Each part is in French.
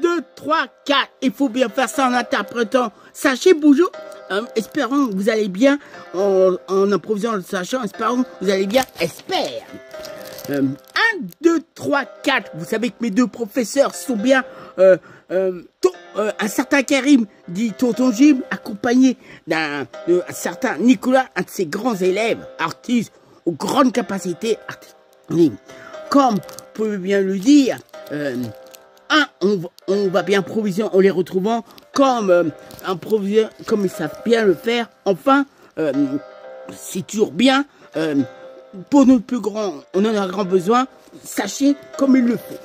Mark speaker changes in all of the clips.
Speaker 1: 2, 3, 4. Il faut bien faire ça en interprétant. Sachez, bonjour. Espérons que vous allez bien. En improvisant le sachant, espérons que vous allez bien. Espère. 1, 2, 3, 4. Vous savez que mes deux professeurs sont bien. Un certain Karim, dit Tonton Jim, accompagné d'un certain Nicolas, un de ses grands élèves, artistes, aux grandes capacités artistiques. Comme vous pouvez bien le dire, on va bien improviser en les retrouvant, comme improviser, comme ils savent bien le faire. Enfin, c'est toujours bien. Pour nos plus grands, on en a grand besoin. Sachez comme il le faut.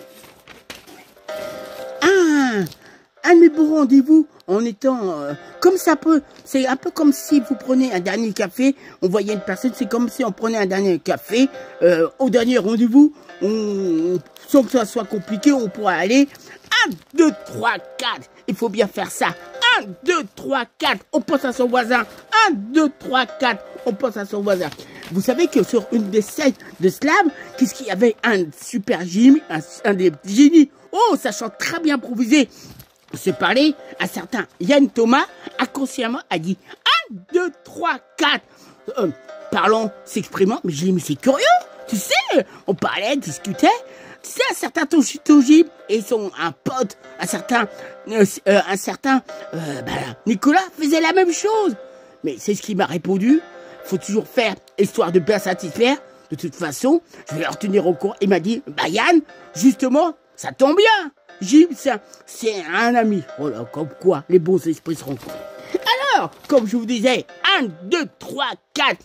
Speaker 1: Un de mes beaux rendez-vous en étant comme ça peut, c'est un peu comme si vous prenez un dernier café, on voyait une personne, c'est comme si on prenait un dernier café, au dernier rendez-vous, sans que ça soit compliqué, on pourra aller 1, 2, 3, 4, il faut bien faire ça, 1, 2, 3, 4, on pense à son voisin, 1, 2, 3, 4, on pense à son voisin. Vous savez que sur une des scènes de slam, qu'est-ce qu'il y avait un super génie, un des génies, oh, sachant très bien improviser, se parler, un certain Yann Thomas, inconsciemment, a dit 1, 2, 3, 4. Parlons, s'exprimant, mais j'ai dit, mais c'est curieux, tu sais, on parlait, discutait. Tu sais, un certain Toji et un pote, un certain Nicolas faisait la même chose. Mais c'est ce qui m'a répondu. Faut toujours faire, histoire de bien satisfaire. De toute façon, je vais leur tenir au courant. Il m'a dit, bah Yann, justement, ça tombe bien. Jim, c'est un ami. Voilà, comme quoi, les bons esprits se rencontrent. Alors, comme je vous disais, 1, 2, 3, 4,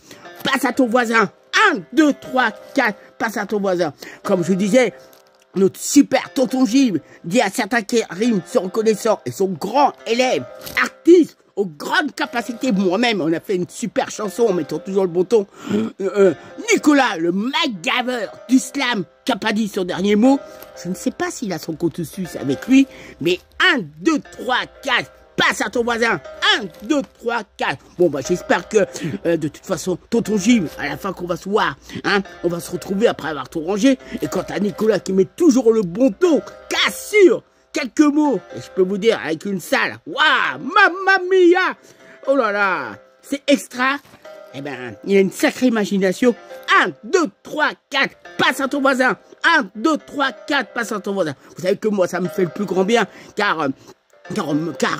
Speaker 1: passe à ton voisin. 1, 2, 3, 4, passe à ton voisin. Comme je vous disais, notre super tonton Jim dit à certains Karim, se reconnaissant, et son grand élève, artiste, aux grandes capacités. Moi-même, on a fait une super chanson en mettant toujours le bon ton. Nicolas, le MacGyver du slam, qui n'a pas dit son dernier mot. Je ne sais pas s'il a son compte suisse avec lui, mais 1, 2, 3, 4, passe à ton voisin. 1, 2, 3, 4. Bon, bah, j'espère que, de toute façon, tonton Jim, à la fin qu'on va se voir, hein, on va se retrouver après avoir tout rangé. Et quant à Nicolas qui met toujours le bon ton, qu'assure quelques mots, et je peux vous dire, avec une salle, waouh, mamma mia, oh là là, c'est extra, eh ben, il a une sacrée imagination. 1, 2, 3, 4, passe à ton voisin. 1, 2, 3, 4, passe à ton voisin. Vous savez que moi, ça me fait le plus grand bien, car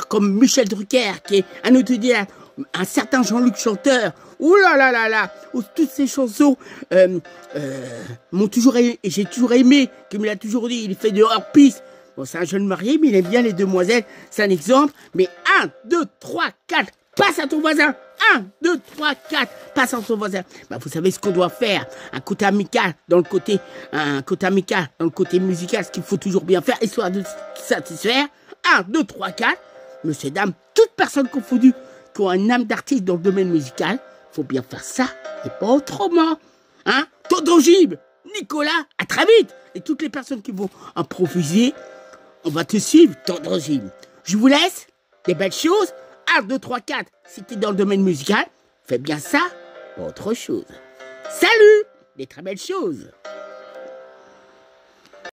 Speaker 1: comme Michel Drucker, qui est un autodidacte, un certain Jean-Luc Chanteur, ouh là là là là, où toutes ces chansons m'ont toujours aimé, et j'ai toujours aimé, comme il a toujours dit, il fait de hors-piste. Bon, c'est un jeune marié, mais il aime bien les demoiselles, c'est un exemple. Mais 1, 2, 3, 4, passe à ton voisin. 1, 2, 3, 4, passe à ton voisin. Bah, vous savez ce qu'on doit faire. Un côté amical dans le côté musical, ce qu'il faut toujours bien faire, histoire de satisfaire. 1, 2, 3, 4. Monsieur, dame, toutes personnes confondues qui ont une âme d'artiste dans le domaine musical, faut bien faire ça et pas autrement. Hein? Tonton Jim, Nicolas, à très vite. Et toutes les personnes qui vont improviser, on va te suivre, tonton Jim. Je vous laisse. Des belles choses. 1, 2, 3, 4. Si t'es dans le domaine musical, fais bien ça, pas autre chose. Salut! Des très belles choses.